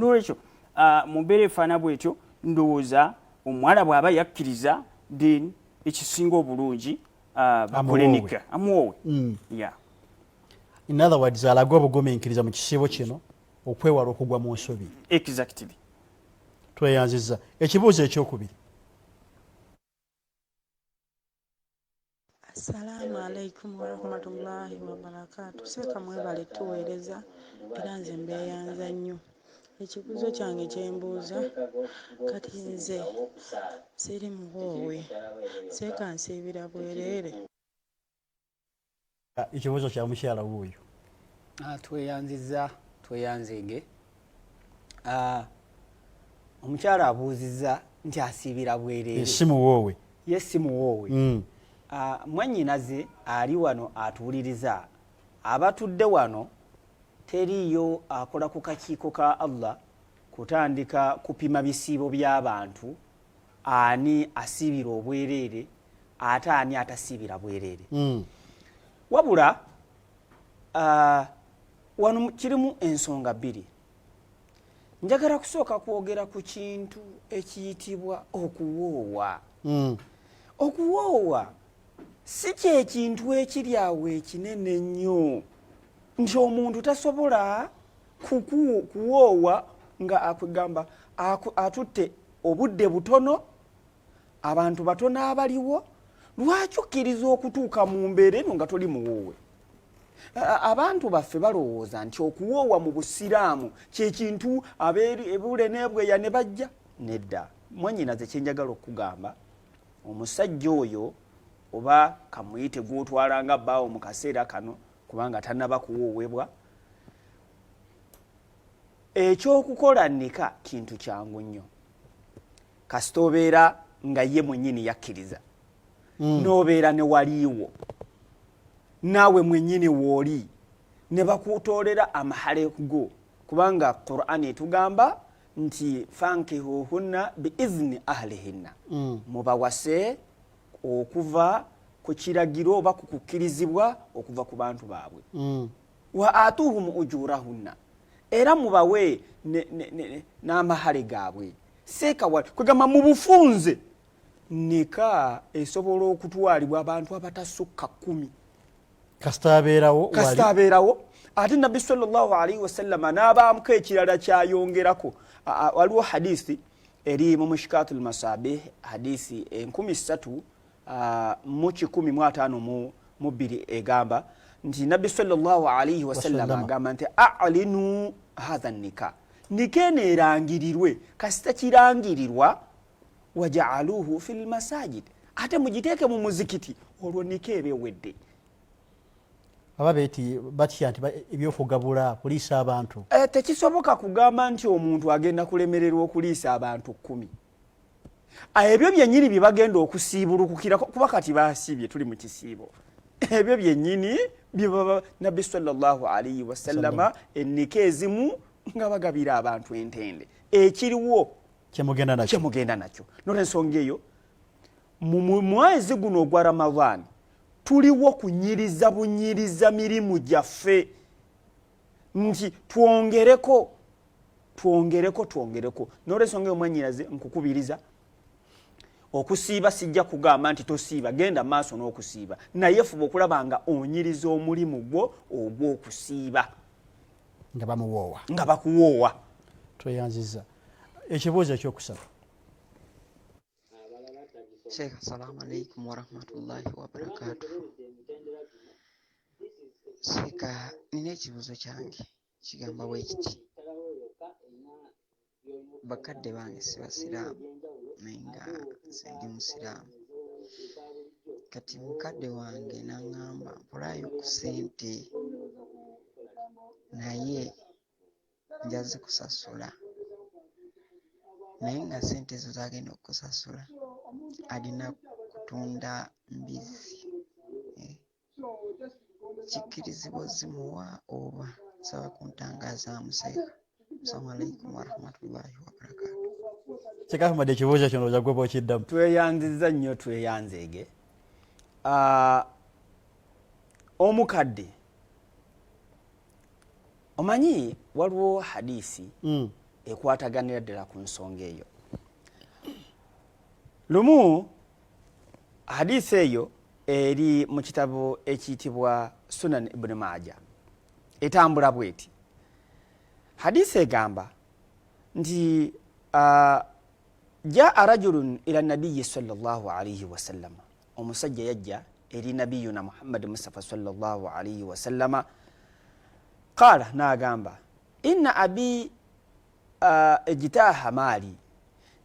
n'olwekyo mu mbeera efaana bwetyo ndowooza omuwala bw'aba yakkiriza then ekisinga obulungi bakolenika amuwoowe. In other words alaga obugumiikiriza mu kisiibo kino okwewala okugwa mu nsobi. Exactly. Tweyanziza. Ekibuuzo ekyokubiri. Assalamu alaikum warahmatullahi wabarakatuh. Seeka mwebale tuweereza era nze mbeeyanza nnyo. Ekibuuzo kyange kye mbuuza kati nze siri muwoowe seeka nsiibira bwereere. Ekibuuzo kya mukyala wuuyo. Tweyanzege. Omukyala abuuzizza nti asiibira bwereere. Si muwoowe. Ye si muwoowe. Mwannyinaze ali wano atuwuliriza abatudde wano teriyo akola ku kakiiko ka Allah kutandika kupima bisiibo by'abantu ani asiibira obwereere ate ani atasiibira bwereere. Wabula wano kirimu ensonga bbiri. Njagala kusooka kwogera ku kintu ekiyitibwa okuwoowa. Okuwoowa si kye kintu ekiri awo ekinene nnyo nti omuntu tasobola kuwoowa nga akugamba atutte obudde butono abantu batono abaliwo lwaki okkiriza okutuuka mu mbeera eno nga toli muwoowe. Abantu baffe balowooza nti okuwoowa mu busiraamu kye kintu ebule n'ebweya ne bajja nedda. Mwannyinaze kye njagala okugamba omusajja oyo oba kamuyite gw'otwalanga bbaawo mu kaseera kano kubanga tannaba kuwoowebwa ekyokukola nnika kintu kyangu nnyo kasita obeera nga ye mwennyini yakkiriza n'obeera ne waliiwo naawe mwennyini wooli ne bakutoolera amahale go kubanga Qur'ani etugamba nti fankihuhunna biizni ahlihinna mubawase okuva ku kiragiro oba ku kukkirizibwa okuva ku bantu baabwe. Wa atuhum ujurahunna era mubawe n'amahale gaabwe. Seeka kugamba mu bufunze nika esobola okutwalibwa abantu abatasukka 10 kasita abeerawo ate Nabbi sallallahu alaihi wasallam n'abaamuko ekirala kyayongerako. Waliwo hadisi eri mu Mushkatul Masabih hadisi 1300 mu 152 egamba nti Nabbi sallallahu alaihi wasallam agamba nti a'linu hadha nika nikene erangirirwe kasita kirangirirwa waja'aluhu fil masajid ate mugiteeke mu muzikiti olwo nika ebewedde. Ababeti batya nti ebyokugabula kuliisa abantu. Tekisoboka kugamba nti omuntu agenda kulemererwa okuliisa abantu 10. Ebyo byennyini bye bagenda okusiibulukukira kuba kati baasiibye tuli mu kisiibo. Ebyo byennyini bye baba Nabbi sallallahu alaihi wasallama ennika ezimu nga bagabira abantu entende. Ekiriwo kyemugenda nakyo. N'olwensonga eyo mu mwezi guno ogwa Ramadhan tuliwo bunyiriza mirimu gyaffe nti twongereko. N'olwensonga eyo mwannyinaze nkukubiriza okusiiba sijja kugamba nti tosiiba genda maaso n'okusiiba naye fuba okulaba nga onyiriza omulimu gwo ogw'okusiiba nga bakuwoowa. Tweyanziza. Ekibuuzo ekyokusaba. Sheikh, assalamu alaikum warahmatullahi wabarakatuh. Sheikh, nina ekibuuzo kyange kigamba bwe kiti. Bakadde bange si basiraamu naye nga nze ndi musiraamu. Kati mukadde wange n'aŋŋamba mpolayo ku ssente naye njaze kusasula naye nga ssente ezo zagenda okusasula alina kutunda mbizzi. Kikkirizibwa zimuwa oba nsaba kuntangazaamu Sheikh. Assalamu alaikum warahmatullahi wabarakatuh. Kikafumadde ekibuuzo kino ojja kuba okiddamu. Tweyanziza nnyo tweyanzeege. Omukadde omanyi waliwo hadisi ekwataganira ddala ku nsonga eyo. Lumu hadisi eyo eri mu kitabo ekiyitibwa Sunan Ibn Majah etambula bweti. Hadisi egamba nti jaa rajulun ila nabiyyi sallallahu alayhi wa sallam, omusajja yajja eri nabiyuna Muhammad Mustafa sallallahu alayhi wa sallama, qala nagamba inna abi ejitaha maali,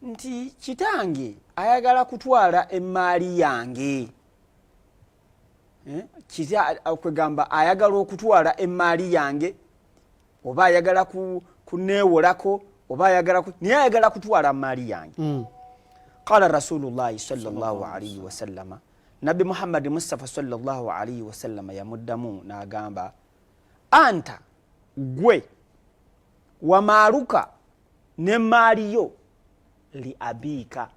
nti kitange ayagala kutwala emaali yange. Kwegamba ayagala okutwala emaali yange, oba ayagala kuneewolako, oba ayagala kutwala emaali yange. Qala rasulullahi sallallahu alayhi wa sallama, Nabi Muhammad Mustafa sallallahu alayhi wa sallama yamuddamu n'agamba, anta gwe wamaaluka n'emaali yo li abika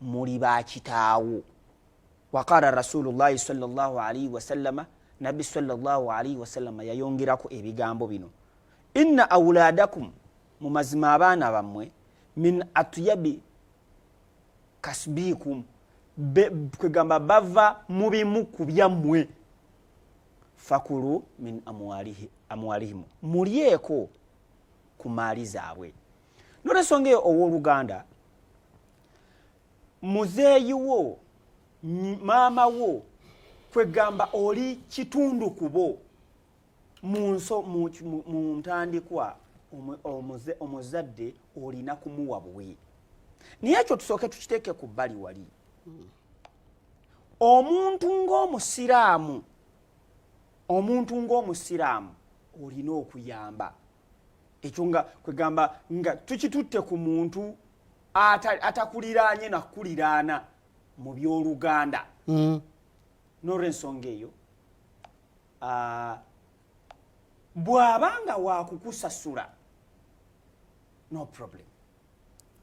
muli bakitaawo. Waqala rasulullahi sallallahu alayhi wa sallama, Nabi sallallahu alayhi wa sallama yayongerako ebigambo bino, inna awladakum, mu mazima abaana bammwe, min atyabi kasbikum, kwegamba bava mu bimu ku byammwe, fakulu min amwalihim, mulyeko ku maali zaabwe. N'olwensonga eyo ow'oluganda, muzeeyi wo, maama wo, kwegamba oli kitundu kubo mu ntandikwa, omuzadde olina kumuwa buwe. Naye ekyo tusooke tukiteeke ku bbali wali. Omuntu ng'omusiraamu olina okuyamba. Ekyo nga kwegamba nga tukitutte ku muntu atakuliraanye nakuliraana mu by'oluganda. N'olwensonga eyo bw'abanga wakukusasula, no problem.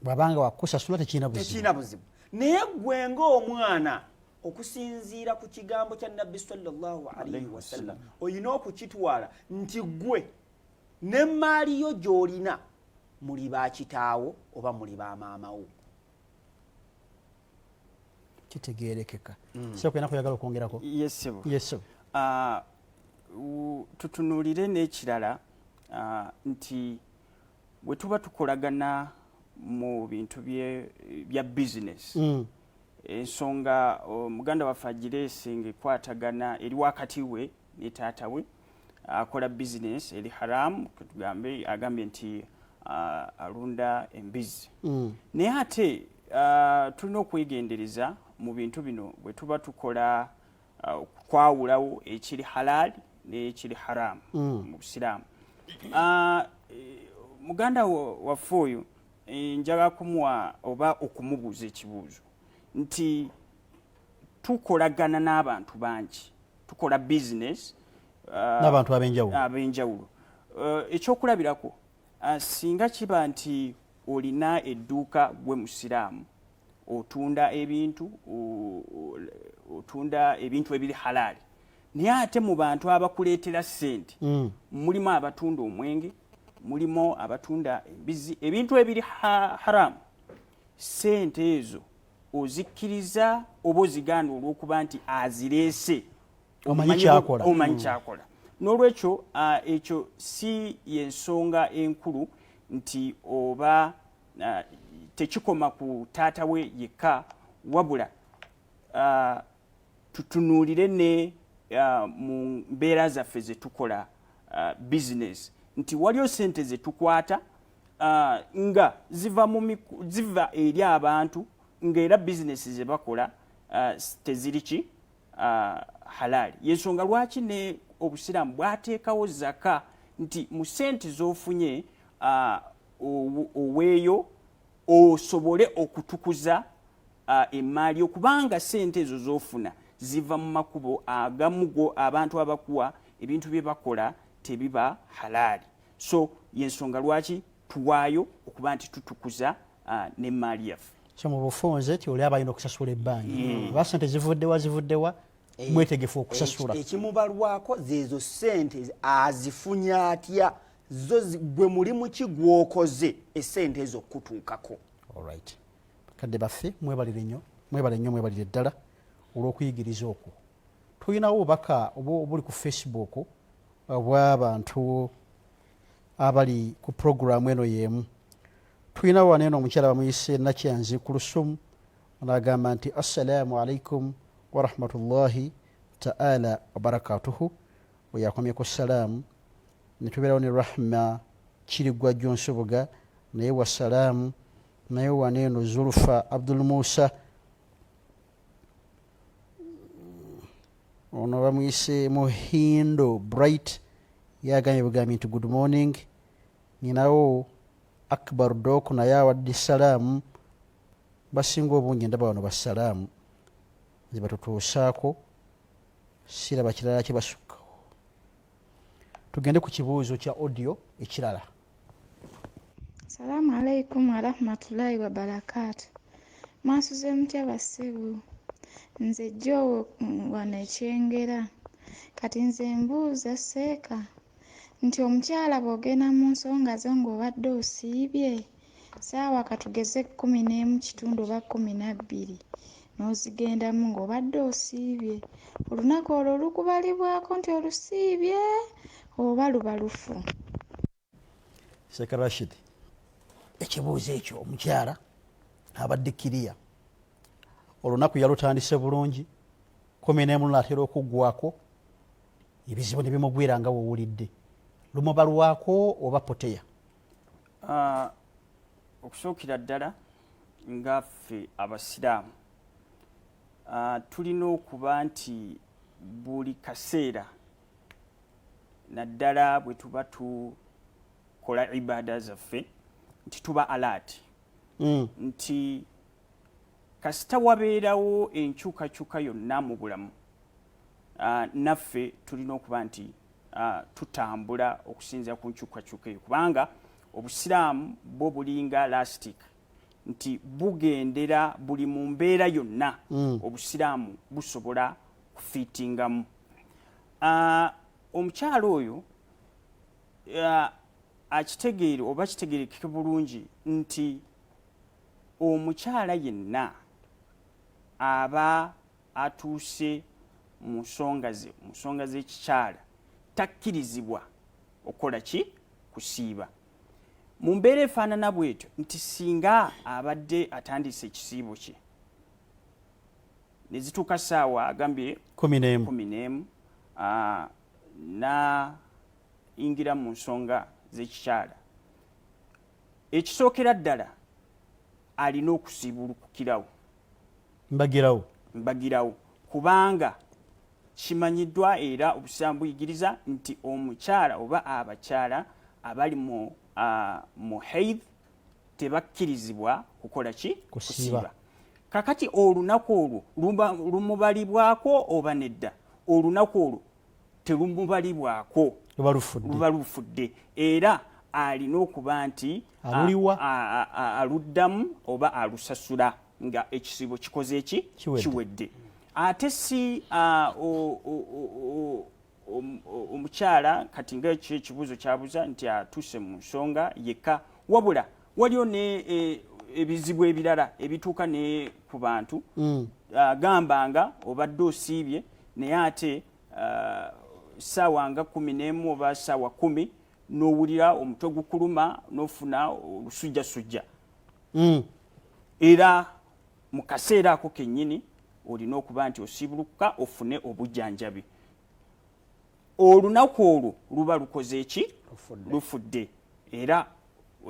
Bw'abanga wakukusasula tekina buzibu. Naye gwe ng'omwana, okusinziira ku kigambo kya Nabbi sallallahu alayhi wa sallam, olina okukitwala nti gwe n'emaali yo gy'olina muli bakitaawo oba muli bamaamawo. Kitegeerekeka. Sokena kuyagala okwongerako? Yes. Tutunuulire n'ekirala nti bwe tuba tukolagana mu bintu bya business, ensonga muganda waffe agireese ng'ekwatagana eri wakati we ne taata we akola business eri haramu, tugambe agambye nti alunda embizi. Naye ate tulina okwegendereza mu bintu bino bwe tuba tukola kwawulawo ekiri halali n'ekiri haramu mu Busiraamu. Muganda waffe oyo njagala kumuwa oba okumubuuza ekibuuzo nti tukolagana n'abantu bangi, tukola business n'abantu ab'enjawulo. Ekyokulabirako, singa kiba nti olina edduuka gwe Musiraamu, otunda ebintu ebiri halali, naye ate mu bantu abakuleetera ssente mulimu abatunda omwenge, mulimu abatunda embizi, ebintu ebiri haramu, ssente ezo ozikkiriza oba ozigaana olw'okuba nti azireese, omanyi kyakola. N'olwekyo ekyo si yensonga enkulu nti oba tekikoma ku taata we yekka, wabula tutunuulire ne mu mbeera zaffe ze tukola business nti waliyo ssente ze tukwata nga ziva eri abantu ng'era business ze bakola teziri halali. Yensonga lwaki ne Obusiraamu bwateekawo zaka nti mu ssente z'ofunye oweeyo osobole okutukuza emaali, okubanga ssente ezo z'ofuna ziva mu makubo agamu abantu abakuwa ebintu bye bakola tebiba halali. So yensonga lwaki tuwaayo okuba nti tutukuza n'emaali yaffe. So mu bufunze ti oli abalina okusasula ebbanja, oba ssente zivuddewa mwetegefu okusasula. Ekimubalwako zeezo ssente azifunya atya zo gwe mulimu ki gwokoze essente ezo kutuukako. Alright. Kadde baffe mwebale nnyo ddala olw'okuyigiriza okwo. Tulinawo obubaka obuli ku Facebook obw'abantu abali ku programu eno y'emu. Tulinawo wano eno omukyala bamuyise Nakyanzi Kulusumu n'agamba nti assalamu alaikum wa rahmatullahi ta'ala wa barakatuhu. We yakomyeko salaamu. Ne tubeerawo ne Rahma Kirigwa Jonsoboga naye wa salaamu. Naye wano eno Zulfa Abdul Musa ono bamuyise Muhindo Bright yagambye bugambi nti good morning. Ninawo Akbar Dok naye awadde salaamu. Basinga obungi ndaba wano basalaamu ze batutuusaako siraba kirala kye basukkawo. Tugende ku kibuuzo kya audio ekirala. Salaamu alaikum wa rahmatullahi wa barakatuh. Mwasuze mutya basibu? Nze Joe wano Ekyengera. Kati nze mbuuza Seeka nti omukyala bw'ogenda mu nsonga zo ng'obadde osiibye saawa katugeze 11 oba 12 n'ozigendamu ng'obadde osiibye, olunaku olwo lukubalibwako nti olusiibye oba luba lufu? Seeka Rashid, ekibuuzo ekyo omukyala abadde kiriya, olunaku yalutandise bulungi, 11 n'atera okuggwako, ebizibu ne bimugwira nga wowulidde, lumubalwako oba poteya? Okusookera ddala nga ffe abasiraamu tulina okuba nti buli kaseera naddala bwe tuba tukola ibaada zaffe nti tuba alert nti kasita wabeerawo enkyukakyuka yonna mu bulamu naffe tulina okuba nti tutambula okusinziira ku nkyukakyuka eyo, kubanga obusiraamu bwo bulinga lastic nti bugendera buli mu mbeera yonna obusiraamu busobola kufiitingamu. Omukyalo oyo akitegeere oba kitegeerekeke bulungi nti omukyala yenna aba atuuse mu nsonga z'ekikyala takkirizibwa okukola ki? Kusiiba. Mu mbeera efaanana bw'etyo nti singa abadde atandise ekisiibo kye ne zituuka ssaawa agambye 11 n'ayingira mu nsonga z'ekikyala, ekisookera ddala alina okusiibulukukirawo, mbagirawo, kubanga kimanyiddwa era obusiraamu buyigiriza nti omukyala oba abakyala abali mu haid tebakkirizibwa kukola ki? Kusiiba. Kakati olunaku olwo lumubalibwako oba nedda? Olunaku olwo terumubalibwako, luba lufudde, era alina okuba nti aluddamu oba alusasula nga ekisiibo kikoze eki? Kiwedde. Ate si omukyala kati nga ekibuuzo kyabuuza nti atuuse mu nsonga yekka, wabula waliwo ne ebizibu ebirala ebituuka ne ku bantu gambanga obadde osiibye naye ate ssaawa nga 11 oba ssaawa 10 n'owulira omutwe gukuluma n'ofuna olusujjasujja, era mu kaseera ako kennyini olina okuba nti osiibulukuka ofune obujjanjabi. Olunaku olwo luba lukoze eki? Lufudde, era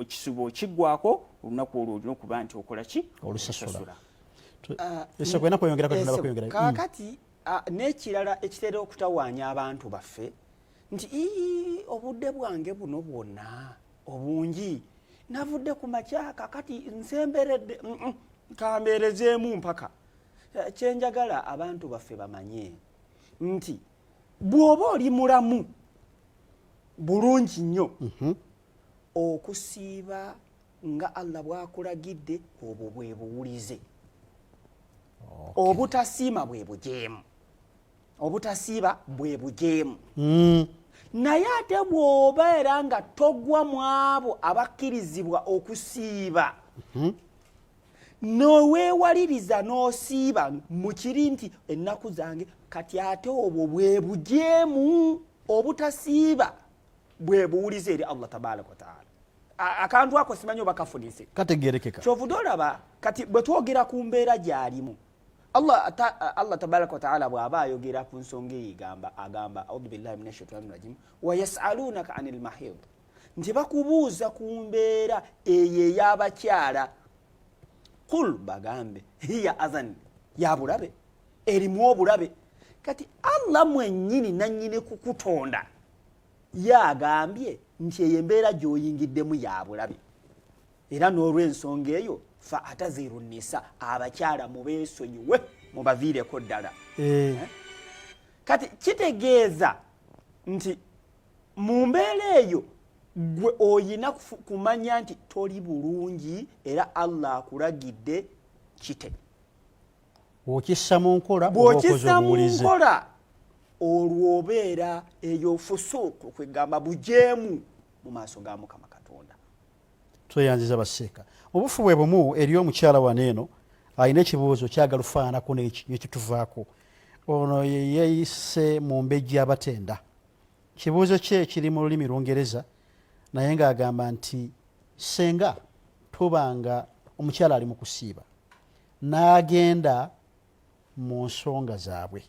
ekisibo okiggwako olunaku olwo olina okuba nti okola ki? Olusasula. Kaakati n'ekirala ekitera okutawaanya abantu baffe nti obudde bwange buno bwonna obungi navudde ku makya kakati nsemberedde, kambeerezeemu mpaka. Kyenjagala abantu baffe bamanye nti bw'oba oli mulamu bulungi nnyo okusiiba nga Allah bw'akulagidde, obwo bwe buwulize. Obutasiima bwe bujeemu, obutasiiba bwe bujeemu. naye ate bw'obeera nga togwa mu abo abakkirizibwa okusiiba noweewaliriza n'osiiba mu kiri nti ennaku zange kati ate obwo bwe bujeemu obutasiiba bwe buwuliza eri Allah tabaraka wa taala. Akantu ako simanyi oba kafunise kategerekeka kyovudde olaba kati bwe twogera ku mbeera gy'alimu Allah tabaraka wa taala bw'aba ayogera ku nsonga eyo agamba audhu billahi minash shaitani rajim wa yasalunaka anil mahid nti bakubuuza ku mbeera eyo ey'abakyala qul bagambe hiya adhan ya bulabe erimu obulabe. Kati Allah mwennyini nannyini kukutonda yagambye nti eyo embeera gy'oyingiddemu ya bulabe era n'olw'ensonga eyo fa ataziru nisa abakyala mubeesonyiwe mubaviireko ddala. Kati kitegeeza nti mu mbeera eyo gwe oyina kumanya nti toli bulungi era Allah akulagidde kite. bw'okissa mu nkola olwo obeera eyo fusuuku kwegamba bujeemu mu maaso ga Mukama Katonda. tweyanziza baseeka obufu bwe bumu eri omukyala waneeno alina ekibuuzo kyagala ofaanako nekituvaako. ono yeeyise mu mbejja abatenda. kibuuzo kye kiri mu lulimi Lungereza naye ng'agamba nti senga tubanga omukyala ali mu kusiiba n'agenda mu nsonga zaabwe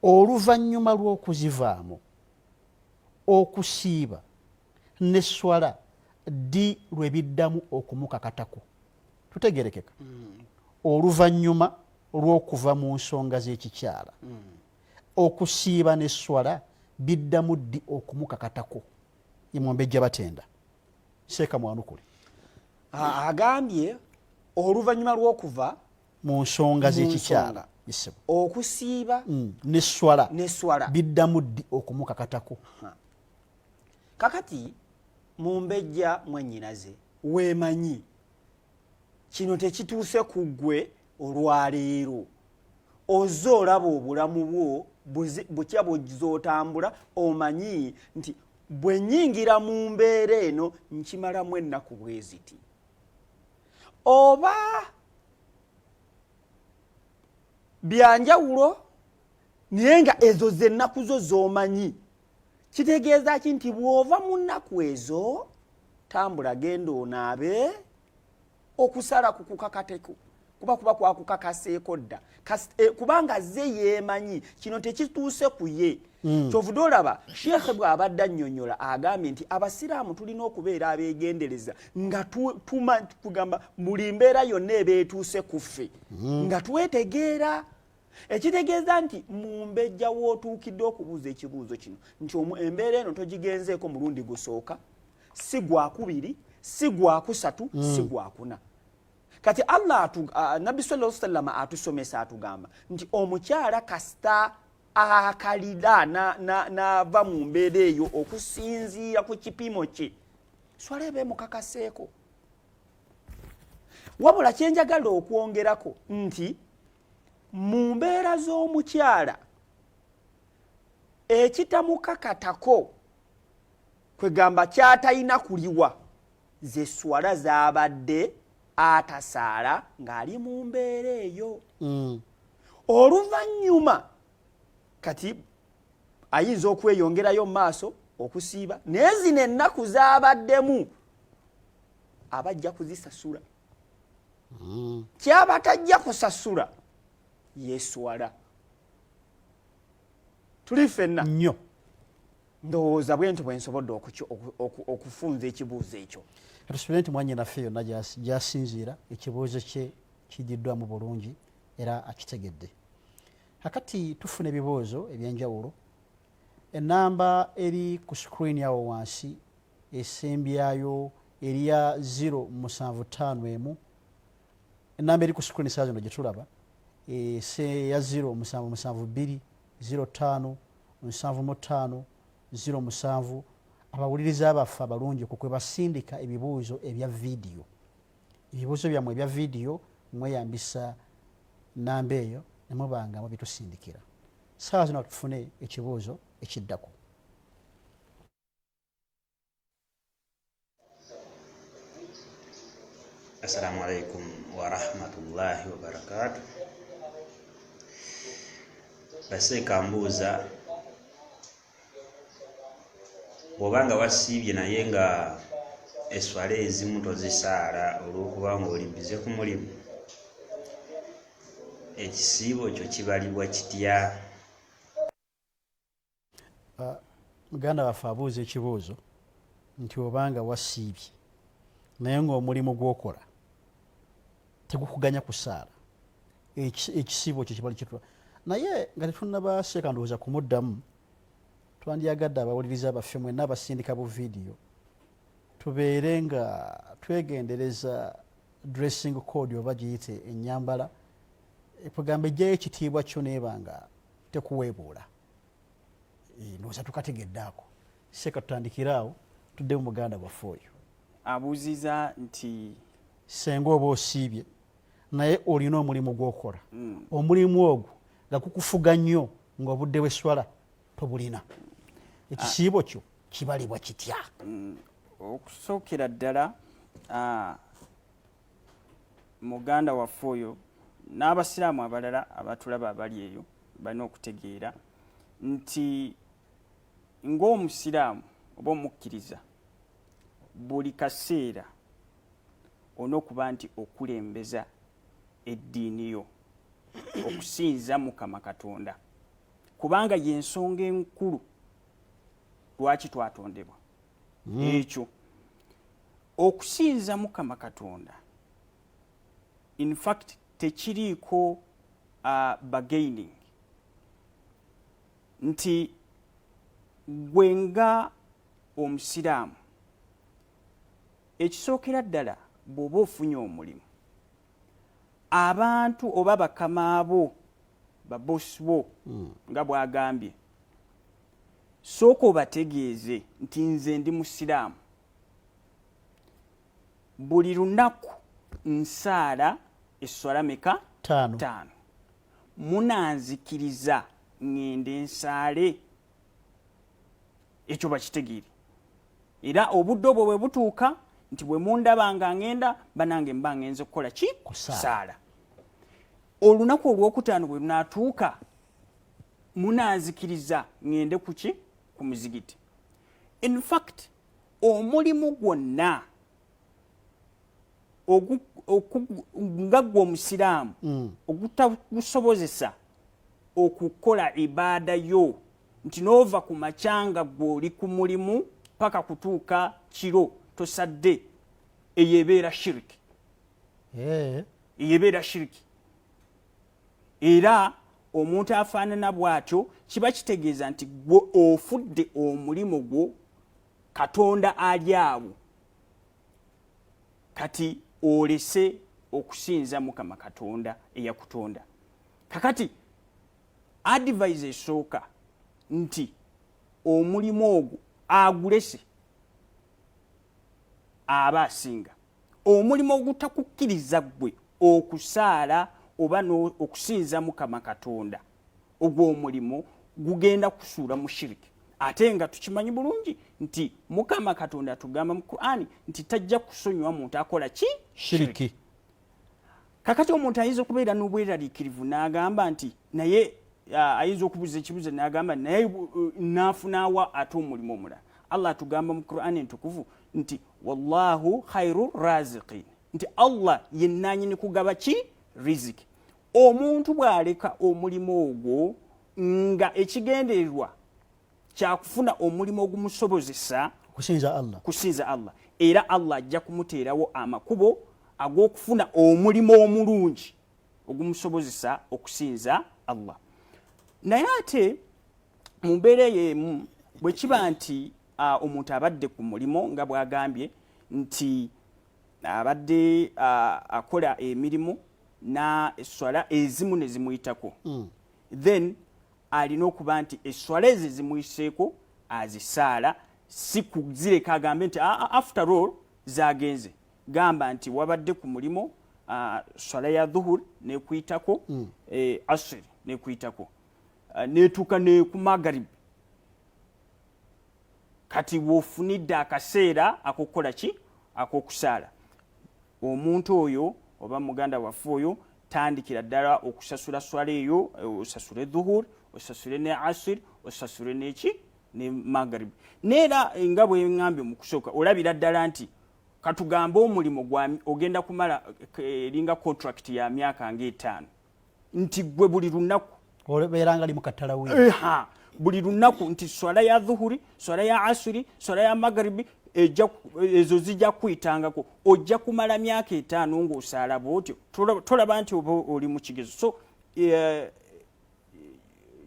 oluvannyuma lw'okuzivaamu okusiiba n'esswala ddi lwe biddamu okumukakatako. tutegerekeka oluvannyuma lw'okuva mu nsonga z'ekikyala okusiiba n'esswala biddamu ddi okumukakatako. Yemumbejja batenda seeka mwanukule agambye oluvannyuma lw'okuva mu nsonga z'ekikyala okusiiba n'esswala biddamu ddi okumukakatako. kakati mu mbejja mwannyinaze weemanyi kino tekituuse ku ggwe olwaleero ozze olaba obulamu bwo butya bw'ozotambula omanyi nti bwe nnyingira mu mbeera eno nkimalamu ennaku bwe ziti oba byanjawulo naye nga ezo z'ennaku zo z'omanyi. Kitegeeza ki nti bw'ova mu nnaku ezo tambula genda onaabe okusala kukukakateko kuba kwakukakaseeko dda kubanga ze yeemanyi kino tekituuse ku ye. kyovudde olaba sheekhe bw'abadde annyonnyola agambye nti abasiraamu tulina okubeera abeegendereza nga tugamba buli mbeera yonna eba etuuse ku ffe nga twetegeera. Ekitegeeza nti mu mbejja w'otuukidde okubuuza ekibuuzo kino nti embeera eno togigenzeeko mulundi gusooka si gwakubiri si gwakusatu si gwakuna. Kati Allah Nabbi sallallahu alaihi wasallam atusomesa atugamba nti omukyala kasita akalira n'ava mu mbeera eyo okusinziira ku kipimo kye swala ebe mukakaseeko. Wabula kyenjagala okwongerako nti mu mbeera z'omukyala ekitamukakatako kwegamba kyatalina kuliwa ze swala z'abadde atasaala ng'ali mu mbeera eyo. Oluvannyuma kati ayinza okweyongerayo mu maaso okusiiba naye zino ennaku z'abaddemu abajja kuzisasula. Kyaba tajja kusasula yeeswala. Tuli ffenna nnyo ndowooza bwe nti bwe nsobodde okufunza ekibuuzo ekyo. katusubire nti mwannyinaffe yonna gy'asinziira ekibuuzo kye kiddwamu bulungi era akitegedde. Kakati tufuna ebibuuzo eby'enjawulo. Ennamba eri ku screen awo wansi esembyayo eriya 0751. Ennamba eri ku screen saa zino gye tulaba ya 0772 05 75 07. Abawuliriza abaffe abalungi kwe basindika ebibuuzo ebya vidiyo. Ebibuuzo byammwe ebya vidiyo mweyambisa nnamba eyo ne mubanga mubitusindikira. Saa zino tufune ekibuuzo ekiddako. Assalamu alaikum wa rahmatullahi wa barakatuh. Baseka mbuuza bw'obanga wasiibye naye nga eswala ezimu tozisaala olw'okuba ng'oli bize ku mulimu, ekisiibo kyo kibalibwa kitya? Muganda waffe abuuza ekibuuzo nti obanga wasiibye naye ng'omulimu gw'okola tegukuganya kusaala, ekisiibo kyo kibali kitwa. Naye nga tetunnaba Sheekh ndowooza kumuddamu, twandyagadde abawuliriza baffe mwenna abasindika bu vidiyo tubeere nga twegendereza dressing code oba giyite ennyambala, ekugamba ejjayo ekitiibwa kyo neebanga tekuweebuula. Ndowooza tukategeddeako. Sheekh tutandikire awo tudde mu muganda waffe oyo. Abuuziza nti senga oba osiibye naye olina omulimu gw'okola, omulimu ogwo nga kukufuga nnyo ng'obudde bw'eswala tobulina, ekisiibo kyo kibalibwa kitya? Okusookera ddala muganda waffe oyo n'abasiraamu abalala abatulaba abali eyo balina okutegeera nti ng'omusiraamu oba omukkiriza buli kaseera on'okuba nti okulembeza eddiini yo okusinza Mukama Katonda, kubanga y'ensonga enkulu lwaki twatondebwa. Ekyo okusinza Mukama Katonda in fact tekiriiko bargaining, nti gwe nga omusiraamu ekisookera ddala bw'oba ofunye omulimu, abantu oba bakama abo babosi bo nga bw'agambye, sooka obategeeze nti nze ndi musiraamu, buli lunaku nsaala esswala meka? 5. Munanzikiriza ngende nsaale? Ekyo bakitegeere. Era obudde obwo bwe butuuka nti bwe mundaba nga ngenda banange mba ngenze kukola ki? Kusaala. Olunaku olwokutaano bwe lunaatuuka munanzikiriza ngende kuki? Ku muzigiti. In fact omulimu gwonna nga gwe omusiraamu ogutagusobozesa okukola ibaada yo, nti noova ku macyanga gw'oli ku mulimu paka kutuuka kiro tosadde, eyo ebeera shiriki. Eyebeera shiriki. Era omuntu afaanana bw'atyo kiba kitegeeza nti gwe ofudde omulimu gwo Katonda ali awo, kati olese okusinza Mukama Katonda eyakutonda. Kakati advise esooka nti omulimu ogwo agulese aba asinga. Omulimu ogutakukkiriza gwe okusaala oba okusinza Mukama Katonda, ogwo omulimu gugenda kusuula mu shiriki. Ate nga tukimanyi bulungi nti Mukama Katonda atugamba mu Qur'ani nti tajja kusonyiwa muntu akola ki? Shiriki. Kakati omuntu ayinza okubeera n'obweraliikirivu n'agamba nti naye ayinza okubuuza ekibuuzo n'agamba naye naafunaawa ate omulimu omulala. Allah atugamba mu Qur'ani entukuvu nti wallahu khairu raziqin, nti Allah yennanyini kugaba ki? Riziki. Omuntu bw'aleka omulimu ogwo nga ekigendererwa kyakufuna omulimu ogumusobozesa kusinza Allah, era Allah ajja kumuteerawo amakubo ag'okufuna omulimu omulungi ogumusobozesa okusinza Allah. Naye ate mu mbeera y'emu bwe kiba nti omuntu abadde ku mulimu nga bw'agambye nti abadde akola emirimu na esswala ezimu ne zimuyitako, then alina okuba nti esswala ezo zimuyiseeko azisaala, si kuzireka agambe nti after all zagenze. Gamba nti wabadde ku mulimu swala ya dhuhur nekuyitako, asri nekuyitako, netuuka ne ku magharibi, kati wofunidde akaseera akokukola ki? Akokusaala. omuntu oyo oba muganda waffe oyo tandikira ddala okusasula swala eyo, osasule dhuhur, osasule ne asir, osasule neki ne magrib. Neera nga bwe ngambye mu kusooka olabira ddala nti katugambe omulimu ogenda kumala eringa contract ya myaka ng'etaano nti gwe buli lunaku oleberanga ali mukatala we buli lunaku nti swala ya dhuhuri, swala ya asiri, swala ya magribi ezo zijja kuyitangako, ojja kumala myaka etaano ng'osaala bwotyo. Tolaba nti oba oli mu kigezo. So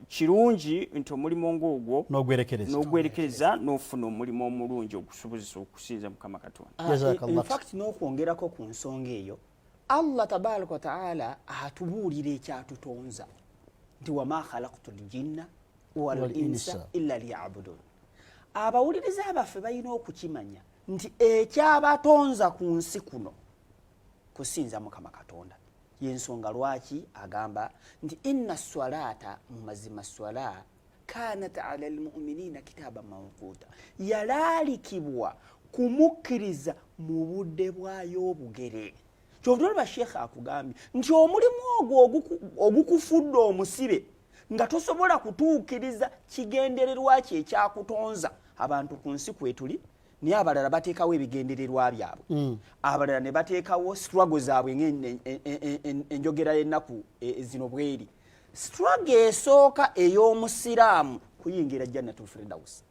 kirungi nti omulimu ng'ogwo n'ogwerekereza n'ofuna omulimu omulungi ogusobozesa okusinza Mukama Katonda. In fact n'okwongerako ku nsonga eyo, Allah tabaraka wa taala atubuulira ekyatutonza nti wama khalaqtu ljinna wal insa illa liyabudun. Abawuliriza abaffe balina okukimanya nti ekyabatonza ku nsi kuno kusinza Mukama Katonda. Yensonga lwaki agamba nti inna swalata, mumazima swala kanat ala almu'minina kitaban mawquta, yalalikibwa kumukkiriza mu budde bwayo obugere. Kyovulaba Sheikh akugambye nti omulimu ogwo ogukufudde omusibe nga tosobola kutuukiriza kigendererwa kye ekyakutonza. Abantu ku nsi kwetuli niye abalala bateekawo ebigendererwa byabwe, abalala ne bateekawo struggle zaabwe enjogera y'ennaku zino bweri. Struggle esooka ey'omusiraamu kuyingira Jannatul Firdaus,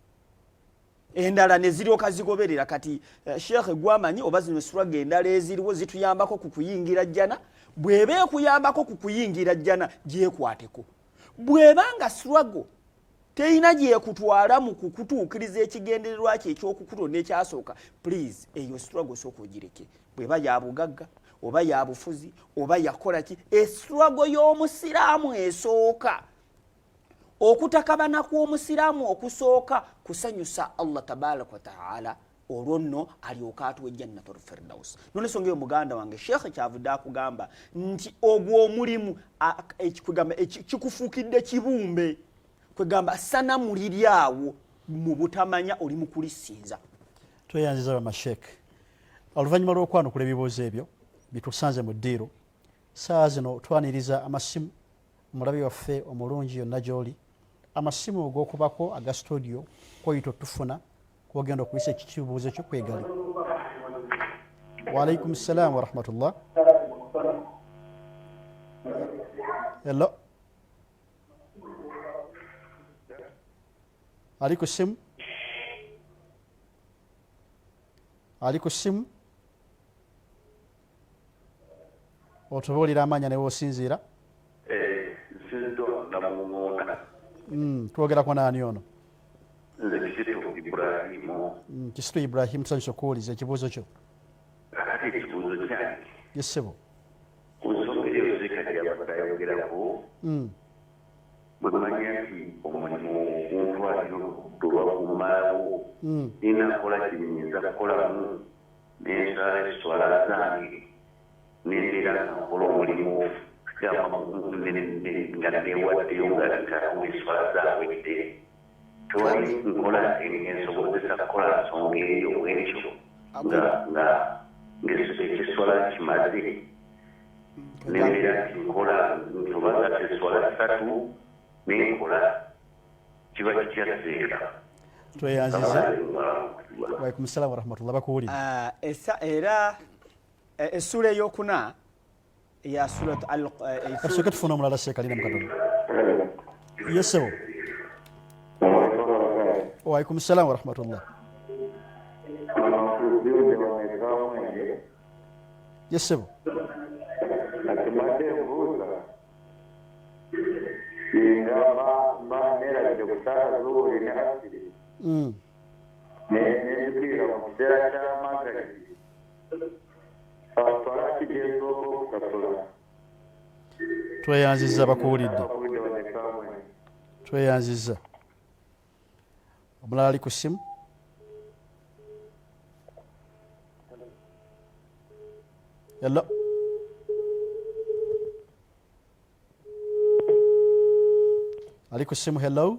endala ne ziryoka zigoberera. Kati Sheikh gwamanyi oba zino struggle endala eziriwo zituyambako ku kuyingira jjana, bw'eba ekuyambako ku kuyingira jjana gyekwateko. Bw'ebanga struggle teina gyekutwala mu kukutuukiriza ekigendererwa kye ekyokukutonda ekyasooka, please eyo struggle sooka ogireke. Bw'eba ya bugagga oba ya bufuzi oba yakola ki, struggle y'omusiraamu esooka, okutakabana kw'omusiraamu okusooka kusanyusa Allah tabaraka wa taala, olwo nno alyoka atuwa Jannatul Firdaus. N'ensonga eyo muganda wange Sheikh kyavudde akugamba nti ogwo omulimu kikufuukidde kibumbe, kwegamba sanamu liri awo mu butamanya oli mu kulisinza. Tweyanziza bamasheke. Oluvannyuma lw'okwanukula ebibuuzo ebyo bitusanze mu ddiiro, saa zino twaniriza amasimu omulabi waffe omulungi yonna gy'oli, amasimu og'okubako aga studio kweyita otufuna kwogenda okuyisa ekikibuuzo kyo kwegali. Waalaikum salaam wa rahmatullah. Hello. Aliko simu? Aliko simu? Otubuulira amanya ne w'osinziira? Sinto namungona. Twogerako n'ani ono? Nze Kisitu Ibrahimu. Kisitu Ibrahimu, tusanyusa okuwuliza ekibuuzo kyo. Kati ekibuuzo kyange. Yes, ssebo. Ku nsonga eyo Zikati yabadde ayogerako. Bwe manya nti omulimu guntwaliro tulwakumalawo, ninakola kinyinza kukolamu n'ensala eswala zange n'embeera nkola omulimu nga neewaddeyo nga ntalamu eswala zaawedde. Tewali nkola ensobozesa kukola nsonga eyo ekyo nga ekiswala kimaze n'embeera nti nkola ntobaza eswala 3 n'enkola kiba kikyaseera. Tweyanziza. Waalaikum salaam wa rahmatullah. Bakuwulira. Era essula ey'okuna ya surat al-Soka tufuna omulala seekalina mukatonda. Yes, sebo. Waalaikum salaam wa rahmatullah. Yes, sebo. Tweyanziza bakuwulidde. Tweyanziza. Omulala ali ku ssimu. Hello. Ali ku ssimu. Hello.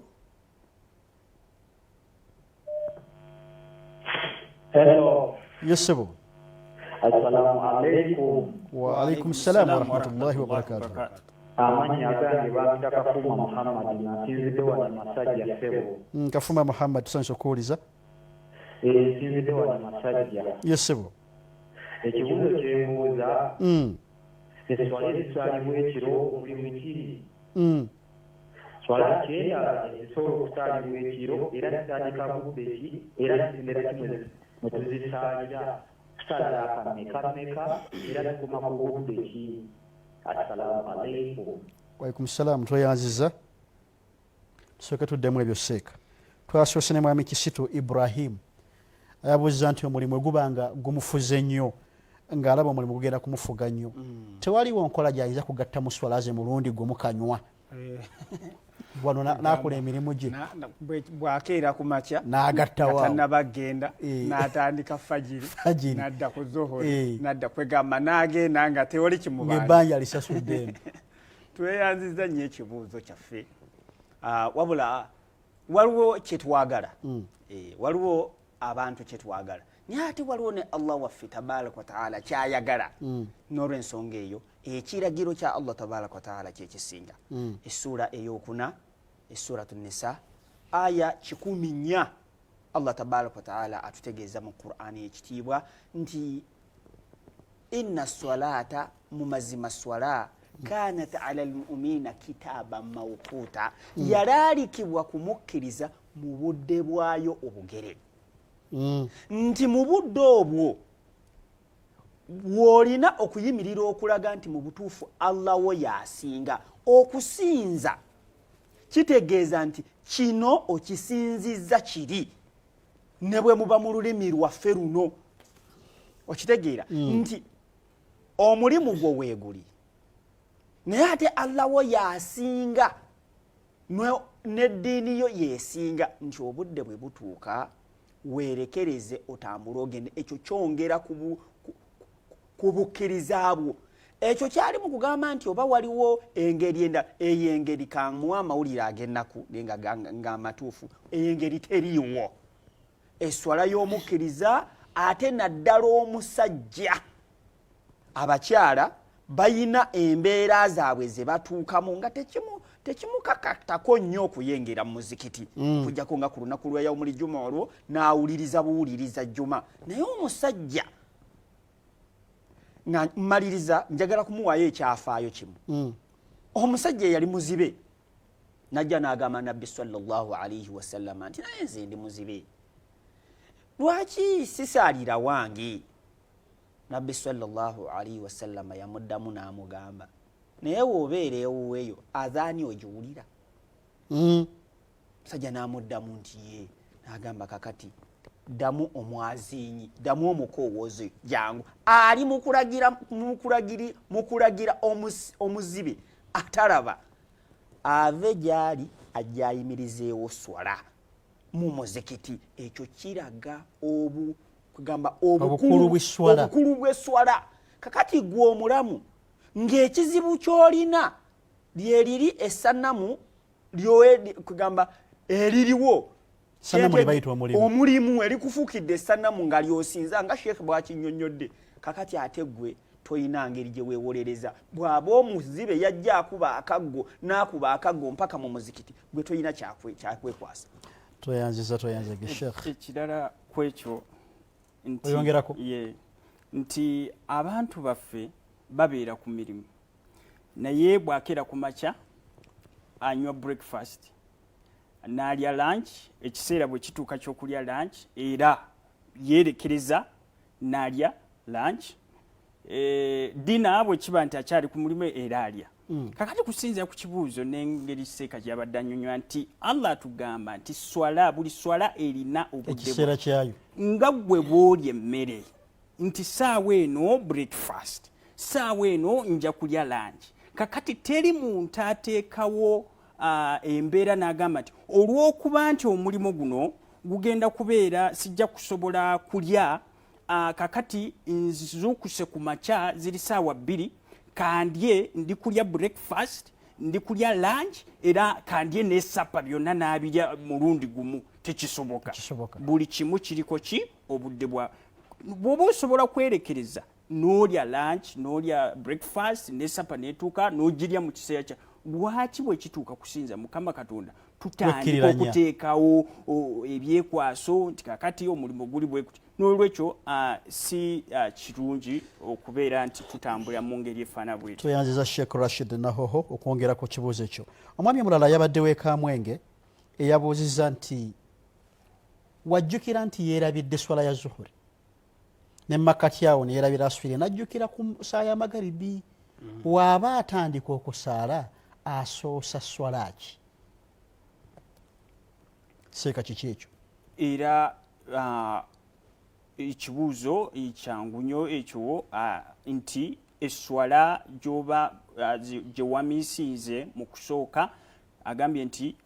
Hello. Yes, sebo. Assalamu alaikum. Wa alaikum salam wa rahmatullahi wa barakatuh. Amanya gange banta Kafuma Muhammad na tinzidewa na masajja sebo. Kafuma Muhammad tusanso kuuliza. Tinzidewa na masajja. Yes sebo. Ekibuzo kyebuuza. Eswali zisaalibwa ekiro omulimu ki? Swala kyenda ezisobola okusaalibwa ekiro era zitandika budde ki era zitendera kimwe mwe tuzisaalira tusala akameka era zikoma ku budde ki? Assalamu alaikum. Wa alaikum salam. Twayanziza tusooke tuddemu ebyo seeka. Twasoose ne mwami Kisitu Ibrahim ayabuuza nti omulimu gubanga gumufuze nnyo ng'alaba omulimu gugenda kumufuga nnyo tewaliwo nkola gy'ayinza kugatta mu swala ze mulundi gumu kanywa wano n'akola emirimu gye bwakeera ku makya n'agattawatannabagenda n'atandika fajiri n'adda ku zuhuri n'adda kwegamba n'agenda nga tewali kimubanja ng'ebbanja lisasudde tweyanziza nnyo ekibuuzo kyaffe wabula waliwo kyetwagala waliwo abantu kyetwagala naye ate waliwo ne Allah waffe tabaraka wa taala kyayagala n'olw'ensonga eyo ekiragiro kya Allah tabaraka wa taala kyekisinga essura eyokuna essuratu nisa aya 14 Allah tabaraka wa taala atutegeeza mu Qur'ani ekitiibwa nti inna salata mumazima swala kanat ala almu'minina kitaban mawquta yalalikibwa kumukkiriza mu budde bwayo obugere nti mu budde obwo w'olina okuyimirira okulaga nti mu butuufu Allah wo yasinga okusinza kitegeeza nti kino okisinzizza kiri ne bwe muba mu lulimi lwaffe luno okitegeera nti omulimu gwo weeguli naye ate Allah wo yasinga n'eddiini yo yesinga nti obudde bwe butuuka weerekereze otambule ogende ekyo kyongera ku bukkiriza bwo ekyo kyali mu kugamba nti oba waliwo engeri endala eyo engeri kamuwa amawulire ag'ennaku nga amatuufu eyo engeri teriiwo eswala y'omukkiriza ate naddala omusajja abakyala bayina embeera zaabwe ze batuukamu nga tekimukakatako nnyo okuyengera mu muzikiti kujjako nga ku lunaku lwa yawmul juma olwo n'awuliriza buwuliriza jjuma naye omusajja nga mmaliriza njagala kumuwaayo ekyafaayo kimu omusajja yali muzibe najja n'agamba nabbi sallallahu alaihi wasallama nti naye nze ndi muzibe lwaki sisaalira wange nabbi sallallahu alaihi wasallama yamuddamu n'amugamba naye w'obeera ewuweeyo azaani ogiwulira musajja n'amuddamu nti ye n'agamba kakati ddamu omwaziinyi ddamu omukowoozi jangu ali mukulagira omuzibe atalaba ave gyali ajja ayimirizeewo swala mu muzikiti ekyo kiraga obukulu bw'esswala kakati gwe omulamu ng'ekizibu ky'olina lyeriri essanamu kugamba eririwo omulimu erikufuukidde essanamu nga lyosinza nga sheekh bw'akinnyonnyodde kakati ate gwe toyina ngeri gye weewolereza bw'aba omuzibe yajja akuba akaggo n'akuba akaggo mpaka mu muzikiti gwe toyina kyakwekwasa twayanziza sheekh ekirala kwekyo oyongerako nti abantu baffe babeera ku mirimu naye bw'akeera ku makya anywa breakfast n'alya lunch ekiseera bwe kituuka ky'okulya lunch era yeerekereza n'alya lunch dina bwe kiba nti akyali ku mulimu era alya kakati kusinzira ku kibuuzo n'engeri seeka gy'abadde annyonnyola nti Allah atugamba nti buli swala erina ekiseera kyayo nga ggwe bw'olya emmere nti saawa eno breakfast saawa eno nja kulya lunch kakati teri muntu ateekawo embeera n'agamba nti olw'okuba nti omulimu guno gugenda kubeera sijja kusobola kulya kakati nzuukuse ku makya ziri saawa 2 kandye ndi kulya breakfast ndi kulya lunch era kandye n'essapa byonna n'abirya mulundi gumu tekisoboka buli kimu kiriko obudde bw'oba osobola kwerekereza n'olya lunch n'olya breakfast ne supper netuuka n'ogirya mu kiseera kya lwaki bwe kituuka kusinza mukama katonda tutandika okuteekawo ebyekwaso nti kakati omulimu guli bwe kuti n'olwekyo si kirungi okubeera nti tutambulira mu ngeri efaana bwetyo. Tweyanziza Sheikh Rashid Nahoho okwongera ku kibuuzo ekyo. Omwami omulala yabaddewo eka Mwenge eyabuuzizza nti wajjukira nti yeerabidde swala ya zuhuri ne makati awo neerabira aswire najjukira ku saa ya magaribi waaba atandika okusaala asoosa swala ki seeka kiki ekyo era ekibuuzo ekyangu nnyo ekyo nti eswala gyoba gye wamiisinze mu kusooka agambye nti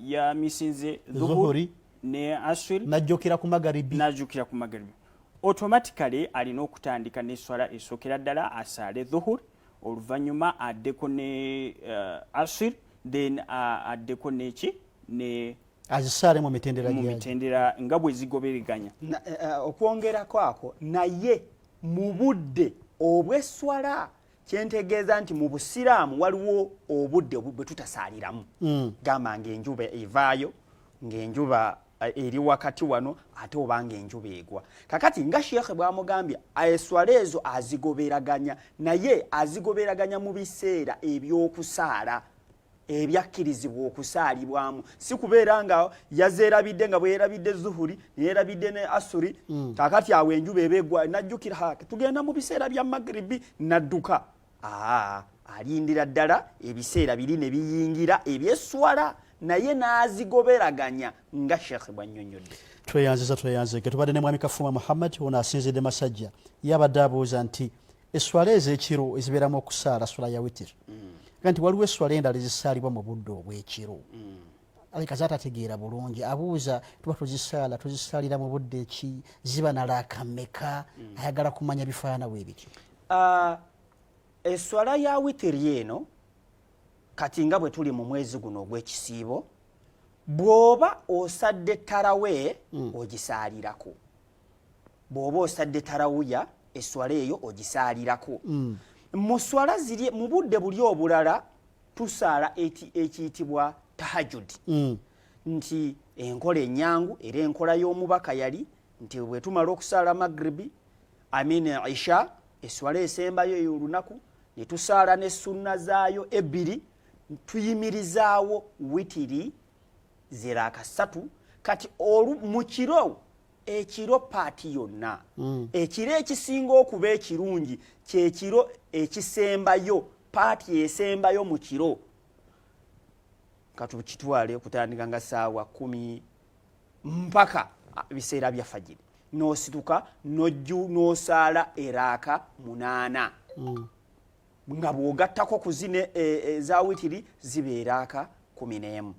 yamiisinze dhuhuri ne aswiri najjukira ku magaribi automatically alina okutandika n'eswala esookera ddala asaale dhuhuri oluvannyuma addeko ne aswiri then addeko neki ne azisaale mu mitendera nga bwe zigoberaganya. Okwongerako ako naye mu budde obw'eswala kyentegeeza nti mu busiraamu waliwo obudde bwe tutasaaliramu gamba ng'enjuba evaayo ng'enjuba eri wakati wano ate obanga enjuba egwa kakati nga Sheikh bwamugambya eswala ezo azigoberaganya naye azigoberaganya mu biseera eby'okusaala ebyakkirizibwa okusaalibwamu si kubeera nga yazeerabidde nga bwe yeerabidde zuhuri neerabidde ne asuri kakati awo enjuba ebegwa najjukira tugenda mu biseera bya magribi nadduka alindira ddala ebiseera biri ne biyingira ebyeswala naye n'azigoberaganya nga Sheikh bwannyonnyodde. Tweyanzike tubadde ne mwami Kafuma Muhammad ono asinzidde Masajja yabadde abuuza nti eswala ez'ekiro ezibeeramu okusaala swala ya witiri nti waliwo eswala endala ezisaalibwa mu budde obw'ekiro aleka zaatategeera bulungi abuuza tuba tuzisaalira mu budde ki ziba nalaaka mmeka ayagala kumanya bifaana weebiki. Eswala ya witiri eno kati nga bwe tuli mu mwezi guno ogw'ekisiibo bw'oba osadde tarawe ogisaalirako bw'oba osadde tarawuya eswala eyo ogisaalirako mu swala ziri mu budde buli obulala tusaala ekiyitibwa tahajjudi nti enkola ennyangu era enkola y'omubaka yali nti bwe tumala okusaala magribi isha eswala esembayo ey'olunaku ne tusaala ne sunna zaayo ebbiri tuyimirizaawo witiri ziraaka 3 kati mu kiro ekiro paati yonna ekiro ekisinga okuba ekirungi kyekiro ekisembayo paati esembayo mu kiro katukitwale okutandika nga ssaawa 10 mpaka biseera bya fajiri n'osituka n'osaala eraaka 8 nga bw'ogattako ku zine eza witiri zibeeraaka 11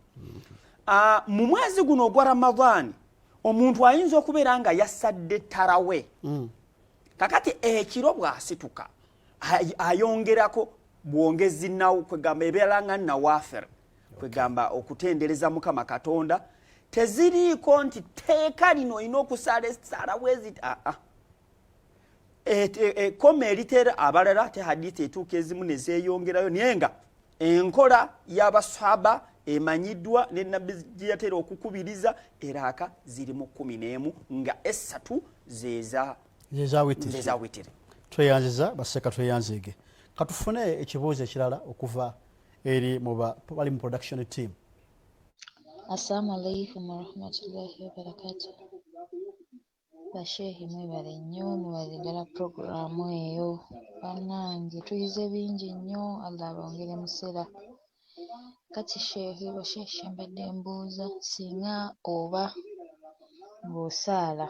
mu mwezi guno ogwa Ramadhan omuntu ayinza okubeera nga yasadde tarawe kakati ekiro bw'asituka ayongerako bwongezi kwegamba ebeera nga nawafir kwegamba okutendereza Mukama Katonda teziriiko nti teeka lino olina okusaala esaala bweziti koma eritera abalala te hadisi etuuka ezimu ne zeeyongerayo naye nga enkola y'abasahaba emanyiddwa ne nabbi gye yatera okukubiriza eraaka zirimu 11 nga 3 zeza witiri. Tweyanziza baseka tweyanzige katufune ekibuuzo ekirala okuva eri bali mu production team. Assalamu alaikum warahmatullahi wabarakatuh. Bashehi mwebale nnyo mubaze ddala puroguramu eyo bannange tuyize bingi nnyo Allah abongere musera kati shehi bashehi mbadde mbuuza singa oba ng'osaala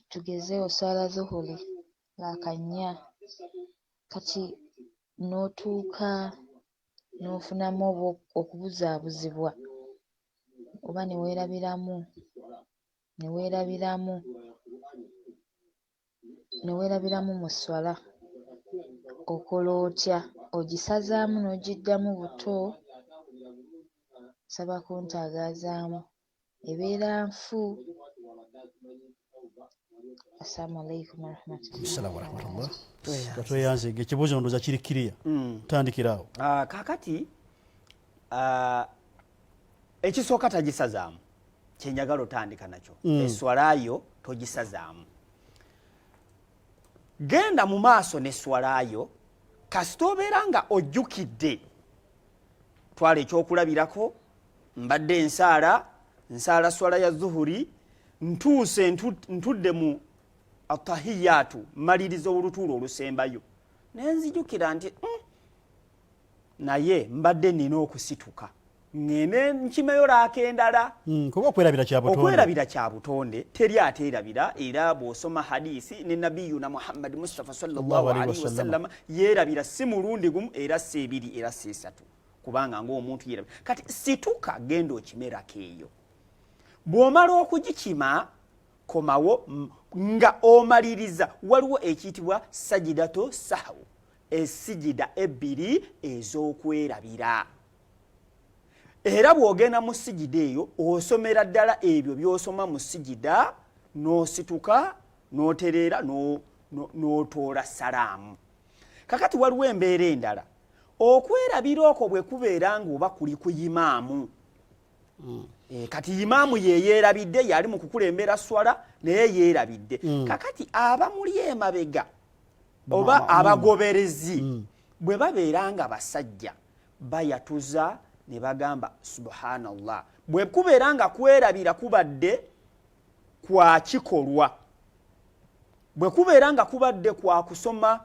tugeze osaala zuhuri laakanya kati n'otuuka n'ofunamu okubuzaabuzibwa oba neweerabiramu mu swala okola otya ogisazaamu n'ogiddamu buto saba kuntagaazaamu ebeera nfu Assalamu alaikum warahmatullahi. Assalamu warahmatullah. Tweyanze ekibuuzo ndoza kiri kiriya. Tandikirawo. Kakati ekisooka tagisazaamu kyenjagala otandika nakyo. Eswalayo togisazaamu. Genda mu maaso n'eswalayo kasita obeera nga ojjukidde. Twala ekyokulabirako mbadde nsaala swala ya zuhuri ntuuse ntudde mu atahiyatu maliriza olutuulo olusembayo nenzijukira nti naye mbadde nina okusituka ngende nkimeyo laakendala kuba okwerabira kya butonde teri ateerabira era bw'osoma hadisi ne nabiyuna Muhammad Mustafa sallallahu alaihi wasallam yeerabira si mulundi gumu era si ebiri era si esatu kubanga ng'omuntu yeerabira kati situka genda okimerako eyo bw'omala okugikima komawo nga omaliriza waliwo ekiyitibwa sajidato sahwu esijida ebbiri ez'okwerabira era bw'ogenda mu sijida eyo osomera ddala ebyo by'osoma mu sijida n'osituka n'otereera n'otoola salaamu. Kakati waliwo embeera endala okwerabira okwo bwe kubeera ng'oba kuli ku imaamu. Kati imaamu yeerabidde yali mu kukulembera swala naye yeerabidde. Kakati abamuli emabega oba abagoberezi bwe babeera nga basajja bayatuza ne bagamba subhanallah. Bwe kubeera nga kwerabira kubadde kwa kikolwa, bwe kubeera nga kubadde kwa kusoma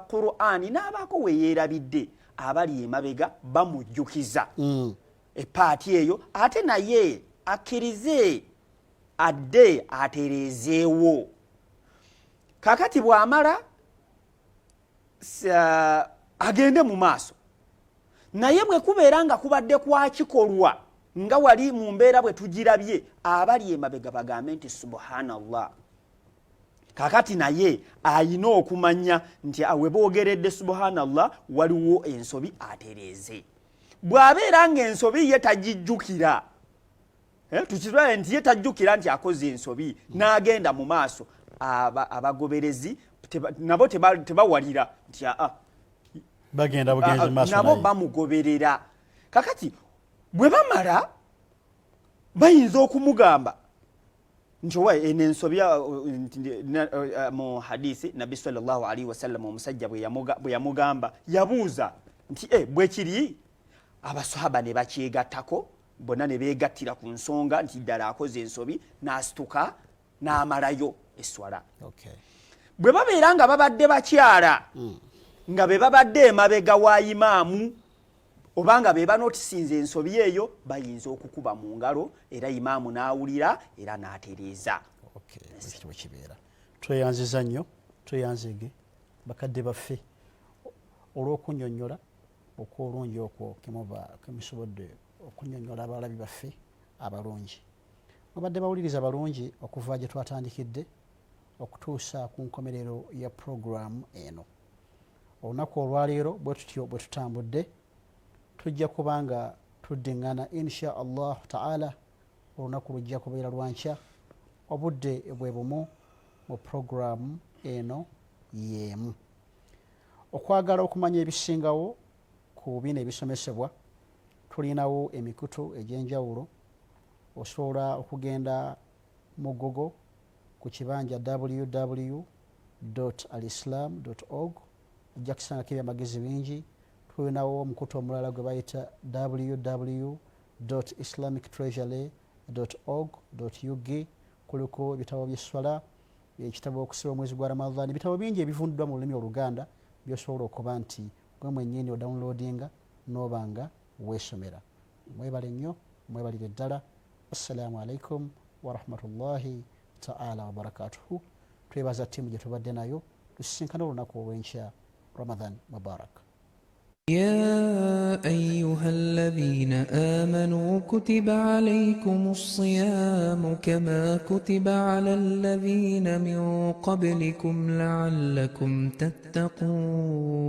Qur'ani n'abaako we yeerabidde abali emabega bamujjukiza epaati eyo ate naye akkirize adde atereezeewo. Kakati bw'amala agende mu maaso naye bwe kubeera nga kubadde kwa kikolwa nga wali mu mbeera bwe tugirabye abali emabega bagambe nti subhanallah. Kakati naye ayina okumanya nti we boogeredde subhanallah waliwo ensobi atereeze. Bw'abeera ng'ensobi ye tagijjukira tukirwaye nti ye tajjukira nti akoze ensobi n'agenda mu maaso abagoberezi nabo tebawalira nti bagenda bugenzi maaso nabo bamugoberera. Kakati bwe bamala bayinza okumugamba nti owa enensobi mu hadisi Nabbi sallallahu alaihi wasallam omusajja bwe yamugamba yabuuza nti bwe kiri abasahaba ne bakyegattako bonna ne beegattira ku nsonga nti ddala akoze ensobi n'asituka n'amalayo eswala. Bwe babeera nga babadde bakyala nga be babadde emabega wa imaamu obanga be banotisinze ensobi eyo bayinza okukuba mu ngalo era imaamu n'awulira era n'atereeza. Ekitibwe kibeera tweyanziza nnyo tweyanzege bakadde baffe olw'okunnyonnyola okwolungi okwo kemusobodde okunnyonnyola abalabi baffe abalungi. Mubadde bawuliriza balungi okuva gye twatandikidde okutuusa ku nkomerero ya puroguramu eno. Olunaku olwaleero bwe tutyo bwe tutambudde tujja kubanga tuddiŋŋana insha Allah taala olunaku lujja kubeera lwankya obudde bwe bumu mu puroguramu eno yeemu. Okwagala okumanya ebisingawo ku bino ebisomesebwa tulinawo emikutu egy'enjawulo. Osobola okugenda mu Google ku kibanja www.alislam.org ojja kusangako ebyamagezi bingi. Tulinawo omukutu omulala gwe bayita www.islamictreasury.org.ug kuliko ebitabo by'esswala, ekitabo okusiba omwezi gwa Ramadhan, ebitabo bingi ebivunduddwa mu lulimi Oluganda by'osobola okuba nti gwe mwennyini odownloadinga n'oba nga weesomera. Mwebale nnyo, mwebalire ddala. Assalamu alaikum warahmatullahi taala wabarakatuhu. Twebaza ttiimu gye tubadde nayo tusisinkana olunaku olw'enkya. Ramadhan Mubarak. يا أيها الذين آمنوا كتب عليكم الصيام كما كتب على الذين من قبلكم لعلكم تتقون